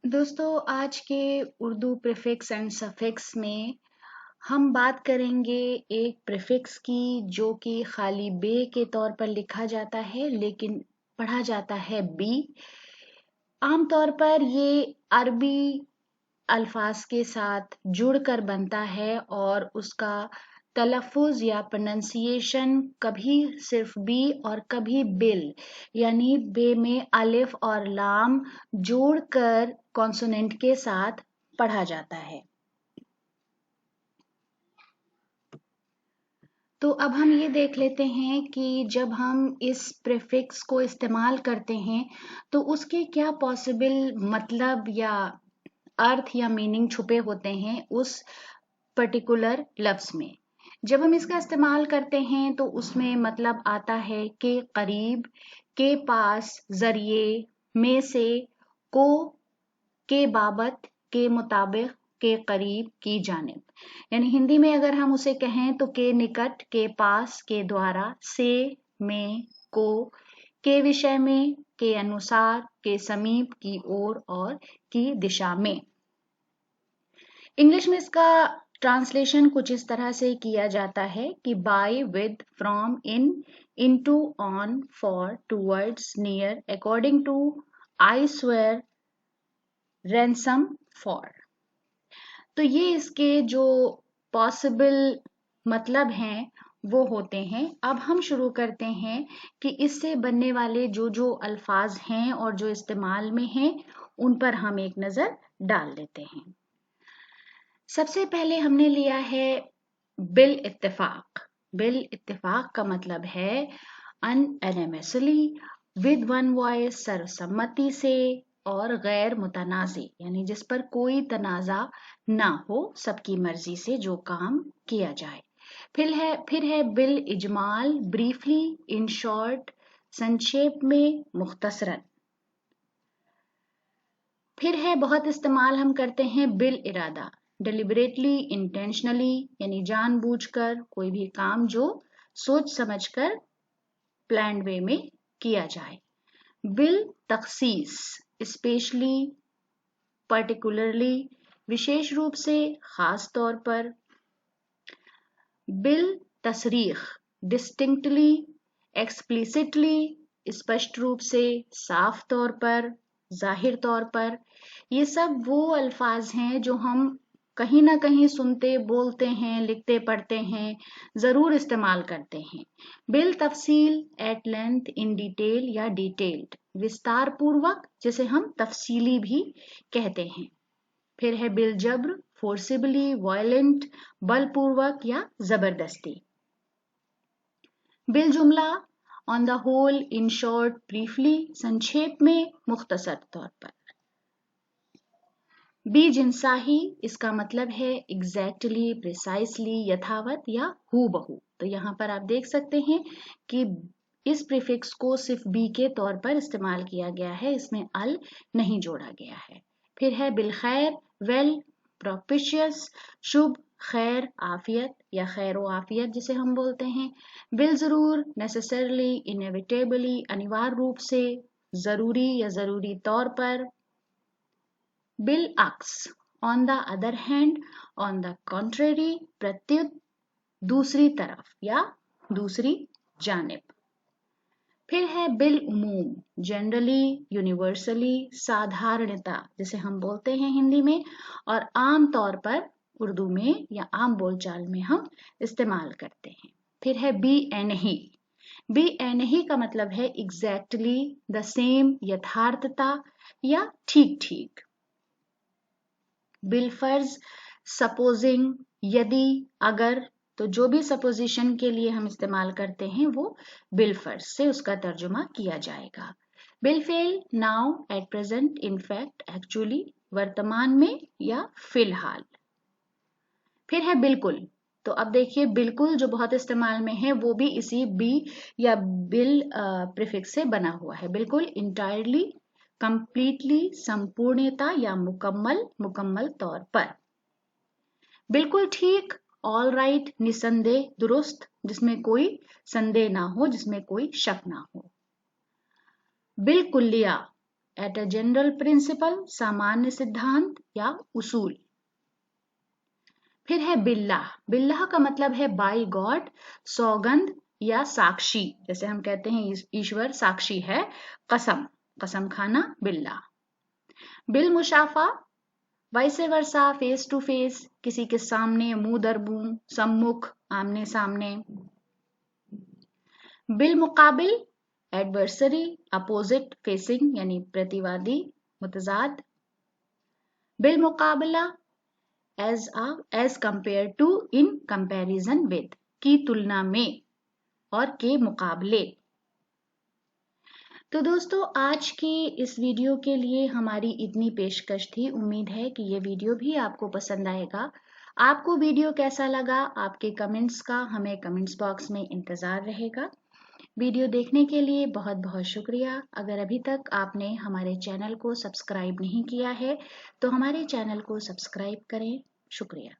दोस्तों, आज के उर्दू प्रीफिक्स एंड सफिक्स में हम बात करेंगे एक प्रीफिक्स की जो कि खाली बे के तौर पर लिखा जाता है लेकिन पढ़ा जाता है बी। आमतौर पर ये अरबी अल्फाज के साथ जुड़कर बनता है और उसका तलफ़ुज़ या प्रोनंसिएशन कभी सिर्फ बी और कभी बिल यानी बे में अलिफ और लाम जोड़कर कॉन्सोनेंट के साथ पढ़ा जाता है। तो अब हम ये देख लेते हैं कि जब हम इस प्रीफिक्स को इस्तेमाल करते हैं तो उसके क्या पॉसिबल मतलब या अर्थ या मीनिंग छुपे होते हैं उस पर्टिकुलर लफ्ज में। जब हम इसका इस्तेमाल करते हैं तो उसमें मतलब आता है के करीब, के पास, जरिए, में से, को, के बाबत, के मुताबिक, के करीब, की जानिब। यानी हिंदी में अगर हम उसे कहें तो के निकट, के पास, के द्वारा, से, में, को, के विषय में, के अनुसार, के समीप, की ओर और की दिशा में। इंग्लिश में इसका ट्रांसलेशन कुछ इस तरह से किया जाता है कि by, with, from, in, into, on, for, towards, near, according to, I swear, ransom, for. तो ये इसके जो पॉसिबल मतलब हैं वो होते हैं। अब हम शुरू करते हैं कि इससे बनने वाले जो जो अल्फाज हैं और जो इस्तेमाल में हैं उन पर हम एक नज़र डाल लेते हैं। सबसे पहले हमने लिया है बिल इत्तेफाक। बिल इत्तेफाक का मतलब है अनएनिमसली, विद वन वॉइस, सर्वसम्मति से और गैर मुतनाज़ी यानी जिस पर कोई तनाज़ा ना हो, सबकी मर्जी से जो काम किया जाए। फिर है बिल इजमाल, ब्रीफली, इन शॉर्ट, संक्षेप में, मुख्तसरन। फिर है बहुत इस्तेमाल हम करते हैं बिल इरादा, डिलिबरेटली, इंटेंशनली यानी जानबूझकर कोई भी काम जो सोच समझकर प्लान्ड वे में किया जाए। बिल तखसीस, स्पेशली, पर्टिकुलरली, विशेष रूप से, खास तौर पर। बिल तसरीख, डिस्टिंक्टली, एक्सप्लिसिटली, स्पष्ट रूप से, साफ तौर पर, जाहिर तौर पर। ये सब वो अल्फाज हैं जो हम कहीं ना कहीं सुनते, बोलते हैं, लिखते, पढ़ते हैं, जरूर इस्तेमाल करते हैं। बिल तफसील, एट लेंथ, इन डिटेल या डिटेल्ड, विस्तार पूर्वक, जिसे हम तफसीली भी कहते हैं। फिर है बिल जब्र, फोर्सिबली, वायलेंट, बलपूर्वक या जबरदस्ती। बिल जुमला, on the whole, in short, briefly, संक्षेप में, मुख्तसर तौर पर। बी जिनसाही, इसका मतलब है एग्जैक्टली, प्रिसाइसली, यथावत या हूबहू। तो यहाँ पर आप देख सकते हैं कि इस प्रीफिक्स को सिर्फ बी के तौर पर इस्तेमाल किया गया है, इसमें अल नहीं जोड़ा गया है। फिर है बिल खैर, वेल, प्रोपिशियस, शुभ, खैर, आफियत या खैर व आफियत जिसे हम बोलते हैं। बिल जरूर, नेसेसरली, इनएविटेबली, अनिवार्य रूप से, जरूरी या जरूरी तौर पर। बिल अक्स, on the other hand, on the contrary, प्रत्युत, दूसरी तरफ या दूसरी जानिब। फिर है बिल उमूम, जनरली, यूनिवर्सली, साधारणता जिसे हम बोलते हैं हिंदी में और आम तौर पर उर्दू में या आम बोलचाल में हम इस्तेमाल करते हैं। फिर है बी एन ही। बी एन ही का मतलब है एग्जैक्टली, द सेम, यथार्थता या ठीक ठीक। बिलफर्ज, सपोजिंग, यदि, अगर। तो जो भी सपोजिशन के लिए हम इस्तेमाल करते हैं वो बिलफर्ज से उसका तर्जुमा किया जाएगा। बिलफेल, now, at present, in fact, actually, वर्तमान में या फिलहाल। फिर है बिल्कुल। तो अब देखिए बिल्कुल जो बहुत इस्तेमाल में है वो भी इसी बी या बिल प्रीफिक्स से बना हुआ है। बिल्कुल, इंटायरली, कंप्लीटली, संपूर्णता या मुकम्मल, मुकम्मल तौर पर। बिल्कुल ठीक, ऑल राइट, निसंदेह, दुरुस्त, जिसमें कोई संदेह ना हो, जिसमें कोई शक ना हो। बिल्कुलिया, एट अ जनरल प्रिंसिपल, सामान्य सिद्धांत या उसूल। फिर है बिल्लाह। बिल्लाह का मतलब है बाय गॉड, सौगंध या साक्षी। जैसे हम कहते हैं ईश्वर साक्षी है, कसम, कसम खाना बिल्लाह। बिल मुशाफा, vice versa, face to face, किसी के सामने, मुंह दर मुंह, सम्मुख, आमने सामने। बिल मुकाबिल, एडवर्सरी, अपोजिट फेसिंग यानी प्रतिवादी, मुतजाद। बिल मुकाबला, as compare to, in comparison with, की तुलना में और के मुकाबले। तो दोस्तों आज की इस वीडियो के लिए हमारी इतनी पेशकश थी। उम्मीद है कि ये वीडियो भी आपको पसंद आएगा। आपको वीडियो कैसा लगा, आपके कमेंट्स का हमें कमेंट्स बॉक्स में इंतज़ार रहेगा। वीडियो देखने के लिए बहुत बहुत शुक्रिया। अगर अभी तक आपने हमारे चैनल को सब्सक्राइब नहीं किया है तो हमारे चैनल को सब्सक्राइब करें। शुक्रिया।